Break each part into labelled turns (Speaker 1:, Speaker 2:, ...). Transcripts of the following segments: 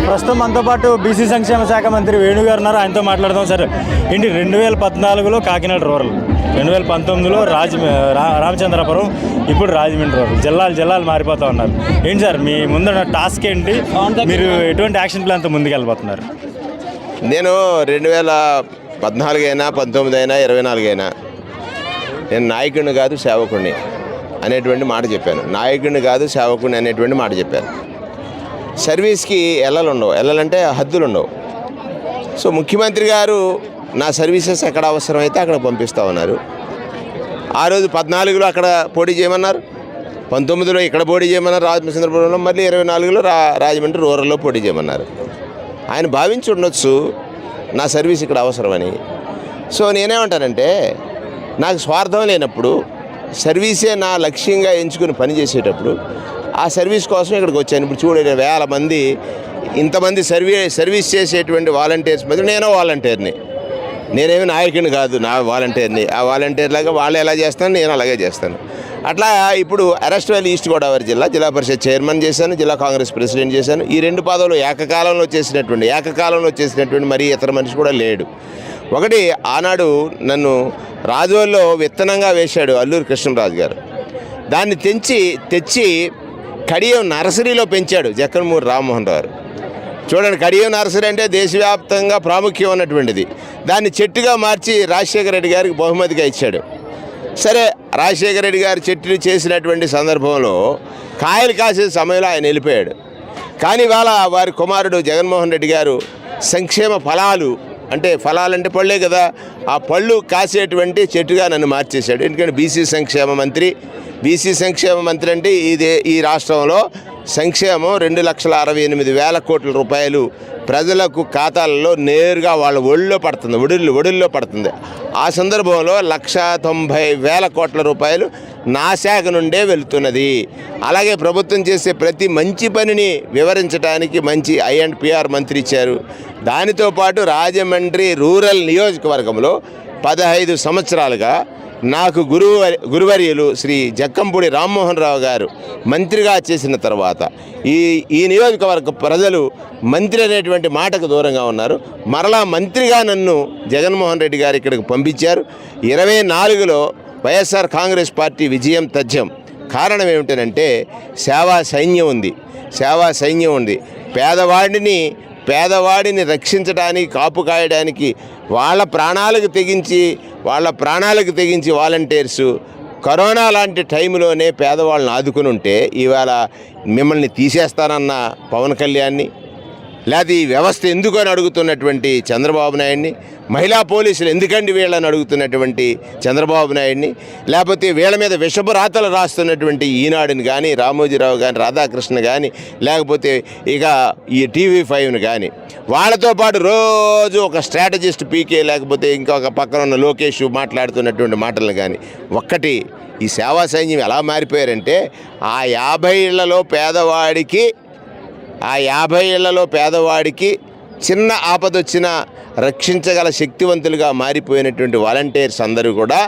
Speaker 1: ప్రస్తుతం మనతో పాటు బీసీ సంక్షేమ శాఖ మంత్రి వేణుగారు ఉన్నారు. ఆయనతో మాట్లాడదాం. సార్, ఏంటి 2014లో కాకినాడ రూరల్, 2019లో రామచంద్రపురం, ఇప్పుడు రాజమండ్రి రూరల్, జిల్లాలు మారిపోతూ ఉన్నారు. ఏంటి సార్ మీ ముందున్న టాస్క్ ఏంటి? మీరు ఎటువంటి యాక్షన్ ప్లాన్తో ముందుకెళ్ళిపోతున్నారు?
Speaker 2: నేను 2014 అయినా 19 అయినా 24 అయినా నేను నాయకుడిని కాదు సేవకుడిని అనేటువంటి మాట చెప్పాను. నాయకుడిని కాదు సేవకుడిని అనేటువంటి మాట చెప్పాను. సర్వీస్కి ఎల్లలంటే హద్దులు ఉండవు. సో ముఖ్యమంత్రి గారు నా సర్వీసెస్ ఎక్కడ అవసరమైతే అక్కడ పంపిస్తూ ఉన్నారు. ఆ రోజు 14లో అక్కడ పోటీ చేయమన్నారు, 19లో ఇక్కడ పోటీ చేయమన్నారు రామచంద్రపురంలో, మళ్ళీ 24లో రాజమండ్రి రూరల్లో పోటీ చేయమన్నారు. ఆయన భావించి ఉండొచ్చు నా సర్వీస్ ఇక్కడ అవసరమని. సో నేనేమంటానంటే, నాకు స్వార్థం లేనప్పుడు, సర్వీసే నా లక్ష్యంగా ఎంచుకుని పనిచేసేటప్పుడు ఆ సర్వీస్ కోసం ఇక్కడికి వచ్చాను. ఇప్పుడు చూడండి, వేల మంది, ఇంతమంది సర్వీస్ చేసేటువంటి వాలంటీర్స్ మధ్య నేను వాలంటీర్ని. నేనేమి నాయకుని కాదు, నా వాలంటీర్ని. ఆ వాలంటీర్లాగా వాళ్ళు ఎలా చేస్తాను, నేను అలాగే చేస్తాను. అట్లా ఇప్పుడు అరెస్ట్ వ్యాలీ ఈస్ట్ గోదావరి జిల్లా పరిషత్ చైర్మన్ చేశాను, జిల్లా కాంగ్రెస్ ప్రెసిడెంట్ చేశాను. ఈ 2 పదవులు ఏకకాలంలో చేసినటువంటి మరీ ఇతర మనిషి కూడా లేడు. ఒకటి, ఆనాడు నన్ను రాజోల్లో విత్తనంగా వేశాడు అల్లూరి కృష్ణరాజు గారు. దాన్ని తెచ్చి కడియం నర్సరీలో పెంచాడు జక్కనమూరి రామ్మోహన్ రావు గారు. చూడండి, కడియం నర్సరీ అంటే దేశవ్యాప్తంగా ప్రాముఖ్యం ఉన్నటువంటిది. దాన్ని చెట్టుగా మార్చి రాజశేఖర రెడ్డి గారికి బహుమతిగా ఇచ్చాడు. సరే, రాజశేఖర రెడ్డి గారు చెట్టుని చేసినటువంటి సందర్భంలో కాయలు కాసే సమయంలో ఆయన వెళ్ళిపోయాడు. కానీ ఇవాళ వారి కుమారుడు జగన్మోహన్ రెడ్డి గారు సంక్షేమ ఫలాలంటే పళ్ళే కదా, ఆ పళ్ళు కాసేటువంటి చెట్టుగా నన్ను మార్చేశాడు. ఎందుకంటే బీసీ సంక్షేమ మంత్రి అంటే ఈ రాష్ట్రంలో సంక్షేమం 2,68,000 కోట్ల రూపాయలు ప్రజలకు ఖాతాలలో నేరుగా వాళ్ళ ఒడిలో పడుతుంది. ఆ సందర్భంలో 1,90,000 కోట్ల రూపాయలు నా శాఖ నుండే వెళుతున్నది. అలాగే ప్రభుత్వం చేసే ప్రతి మంచి పనిని వివరించడానికి మంచి I&PR మంత్రి ఇచ్చారు. దానితో పాటు రాజమండ్రి రూరల్ నియోజకవర్గంలో 15 సంవత్సరాలుగా నాకు గురువర్యులు శ్రీ జక్కంపూడి రామ్మోహన్ రావు గారు మంత్రిగా చేసిన తర్వాత ఈ నియోజకవర్గ ప్రజలు మంత్రి అనేటువంటి మాటకు దూరంగా ఉన్నారు. మరలా మంత్రిగా నన్ను జగన్మోహన్ రెడ్డి గారు ఇక్కడికి పంపించారు. 24లో వైఎస్ఆర్ కాంగ్రెస్ పార్టీ విజయం తథ్యం. కారణం ఏమిటంటే సేవా సైన్యం ఉంది. పేదవాడిని రక్షించడానికి, కాపు కాయడానికి వాళ్ళ ప్రాణాలకు తెగించి వాలంటీర్సు కరోనా లాంటి టైంలోనే పేదవాళ్ళని ఆదుకుని ఉంటే, ఇవాళ మిమ్మల్ని తీసేస్తానన్న పవన్ కళ్యాణ్ని, లేదా ఈ వ్యవస్థ ఎందుకు అని అడుగుతున్నటువంటి చంద్రబాబు నాయుడిని, మహిళా పోలీసులు ఎందుకండి వీళ్ళని అడుగుతున్నటువంటి చంద్రబాబు నాయుడిని, లేకపోతే వీళ్ళ మీద విషపు రాతలు రాస్తున్నటువంటి ఈనాడుని కానీ, రామోజీరావు కానీ, రాధాకృష్ణ కానీ, లేకపోతే ఇక ఈ TV5ని కానీ, వాళ్ళతో పాటు రోజు ఒక స్ట్రాటజిస్ట్ పీకే, లేకపోతే ఇంకొక పక్కన ఉన్న లోకేష్ మాట్లాడుతున్నటువంటి మాటలను కానీ, ఒక్కటి ఈ సేవా సైన్యం ఎలా మారిపోయారంటే, ఆ 50 ఏళ్లలో పేదవాడికి చిన్న ఆపదొచ్చినా రక్షించగల శక్తివంతులుగా మారిపోయినటువంటి వాలంటీర్స్ అందరూ కూడా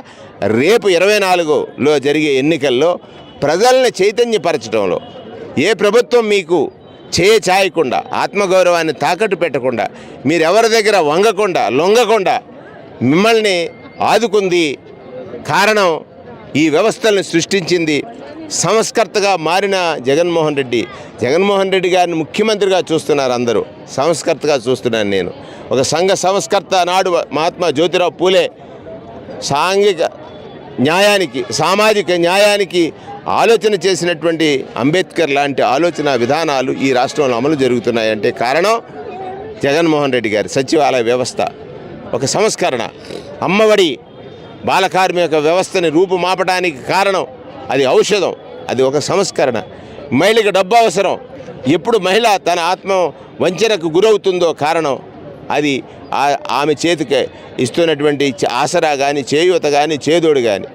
Speaker 2: రేపు 24లో జరిగే ఎన్నికల్లో ప్రజల్ని చైతన్యపరచడంలో, ఏ ప్రభుత్వం మీకు చేయకుండా, ఆత్మగౌరవాన్ని తాకట్టు పెట్టకుండా, మీరెవరి దగ్గర లొంగకుండా మిమ్మల్ని ఆదుకుంది. కారణం, ఈ వ్యవస్థల్ని సృష్టించింది సంస్కర్తగా మారిన జగన్మోహన్ రెడ్డి గారిని ముఖ్యమంత్రిగా చూస్తున్నారు అందరూ. సంస్కర్తగా చూస్తున్నాను నేను. ఒక సంఘ సంస్కర్త నాడు మహాత్మా జ్యోతిరావు పూలే సామాజిక న్యాయానికి ఆలోచన చేసినటువంటి అంబేద్కర్ లాంటి ఆలోచన విధానాలు ఈ రాష్ట్రంలో అమలు జరుగుతున్నాయంటే కారణం జగన్మోహన్ రెడ్డి గారి సచివాలయ వ్యవస్థ, ఒక సంస్కరణ. అమ్మఒడి బాలకార్మిక వ్యవస్థని రూపుమాపడానికి కారణం అది ఔషధం, అది ఒక సంస్కరణ. మహిళకి డబ్బు అవసరం, ఎప్పుడు మహిళ తన ఆత్మ వంచనకు గురవుతుందో కారణం అది ఆమె చేతికి ఇస్తున్నటువంటి ఆసరా కానీ, చేయూత కానీ, చేదోడు కానీ.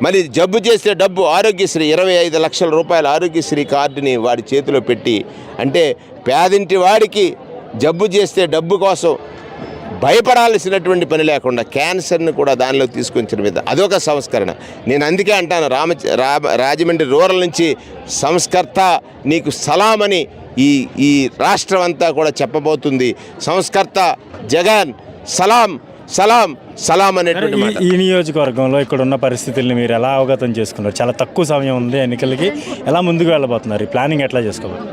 Speaker 2: మరి జబ్బు చేస్తే డబ్బు, ఆరోగ్యశ్రీ 25 లక్షల రూపాయల ఆరోగ్యశ్రీ కార్డుని వాడి చేతిలో పెట్టి, అంటే పేదింటి వాడికి జబ్బు చేస్తే డబ్బు కోసం భయపడాల్సినటువంటి పని లేకుండా క్యాన్సర్ని కూడా దానిలో తీసుకొచ్చిన మీద అదొక సంస్కరణ. నేను అందుకే అంటాను రాజమండ్రి రూరల్ నుంచి సంస్కర్త నీకు సలామని ఈ రాష్ట్రం అంతా కూడా చెప్పబోతుంది. సంస్కర్త జగన్ సలాం సలాం సలాం అనేటువంటి మాట.
Speaker 1: ఈ నియోజకవర్గంలో ఇక్కడ ఉన్న పరిస్థితుల్ని మీరు ఎలా అవగతం చేసుకున్నారు? చాలా తక్కువ సమయం ఉంది ఎన్నికలకి, ఎలా ముందుకు వెళ్ళబోతున్నారు? ఈ ప్లానింగ్ ఎట్లా చేసుకోవాలి?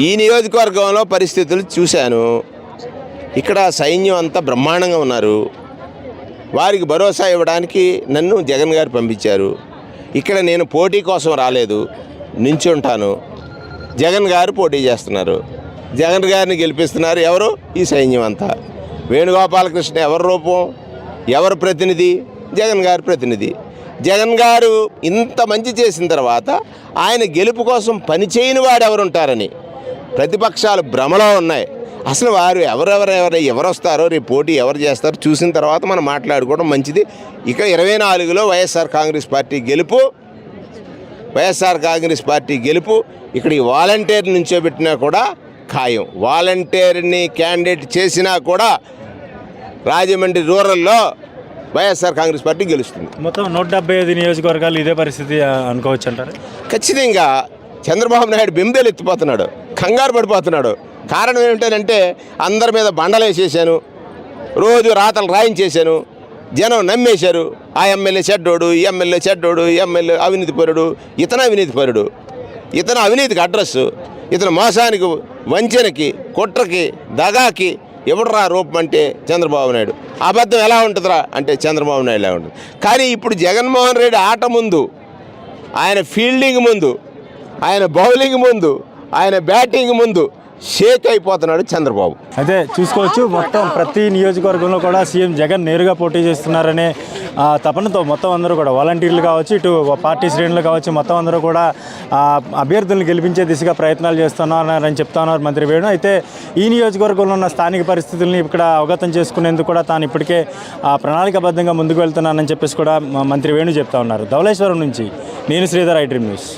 Speaker 2: ఈ నియోజకవర్గంలో పరిస్థితులు చూశాను. ఇక్కడ సైన్యం అంతా బ్రహ్మాండంగా ఉన్నారు. వారికి భరోసా ఇవ్వడానికి నన్ను జగన్ గారు పంపించారు. ఇక్కడ నేను పోటీ కోసం రాలేదు, నించుంటాను. జగన్ గారు పోటీ చేస్తున్నారు, జగన్ గారిని గెలిపిస్తున్నారు. ఎవరు? ఈ సైన్యం అంతా. వేణుగోపాలకృష్ణ ఎవరి రూపం, ఎవరు ప్రతినిధి? జగన్ గారి ప్రతినిధి. జగన్ గారు ఇంత మంచి చేసిన తర్వాత ఆయన గెలుపు కోసం పనిచేయని వాడు ఎవరుంటారని ప్రతిపక్షాలు భ్రమలో ఉన్నాయి. అసలు వారు ఎవరు వస్తారో, రేపు పోటీ ఎవరు చేస్తారో చూసిన తర్వాత మనం మాట్లాడుకోవడం మంచిది. ఇక 24లో వైఎస్ఆర్ కాంగ్రెస్ పార్టీ గెలుపు. ఇక్కడ ఈ వాలంటీర్ నుంచోబెట్టినా కూడా ఖాయం. వాలంటీర్ని క్యాండిడేట్ చేసినా కూడా రాజమండ్రి రూరల్లో వైఎస్ఆర్ కాంగ్రెస్ పార్టీ గెలుస్తుంది.
Speaker 1: మొత్తం 175 నియోజకవర్గాలు ఇదే పరిస్థితి అనుకోవచ్చు అంటారు.
Speaker 2: ఖచ్చితంగా చంద్రబాబు నాయుడు బెంబేలు ఎత్తిపోతున్నాడు, కంగారు పడిపోతున్నాడు. కారణం ఏమిటంటే అందరి మీద బండలేసేసాను, రోజు రాతలు రాయించేశాను, జనం నమ్మేశారు. ఆ ఎమ్మెల్యే చెడ్డోడు, ఈ ఎమ్మెల్యే చెడ్డోడు, ఈ ఎమ్మెల్యే అవినీతిపరుడు, ఇతను అవినీతికి అడ్రస్సు, ఇతను మోసానికి, వంచనకి, కుట్రకి, దగాకి ఎవడరా రూపం అంటే చంద్రబాబు నాయుడు. అబద్ధం ఎలా ఉంటుందిరా అంటే చంద్రబాబు నాయుడు ఎలా ఉంటుంది. కానీ ఇప్పుడు జగన్మోహన్ రెడ్డి ఆట ముందు, ఆయన ఫీల్డింగ్ ముందు, ఆయన బౌలింగ్ ముందు, ఆయన బ్యాటింగ్ ముందు షేక్ అయిపోతున్నాడు చంద్రబాబు.
Speaker 1: అదే చూసుకోవచ్చు. మొత్తం ప్రతి నియోజకవర్గంలో కూడా సీఎం జగన్ నేరుగా పోటీ చేస్తున్నారనే తపనతో మొత్తం అందరూ కూడా వాలంటీర్లు కావచ్చు, ఇటు పార్టీ శ్రేణులు కావచ్చు, మొత్తం అందరూ కూడా అభ్యర్థులను గెలిపించే దిశగా ప్రయత్నాలు చేస్తున్నారని చెప్తా ఉన్నారు మంత్రి వేణు. అయితే ఈ నియోజకవర్గంలో ఉన్న స్థానిక పరిస్థితుల్ని ఇక్కడ అవగతం చేసుకునేందుకు కూడా తాను ఇప్పటికే ప్రణాళికాబద్ధంగా ముందుకు వెళ్తున్నానని చెప్పేసి కూడా మంత్రి వేణు చెప్తా ఉన్నారు. ధవళేశ్వరం నుంచి నేను శ్రీధర్, ఐ డ్రీమ్ న్యూస్.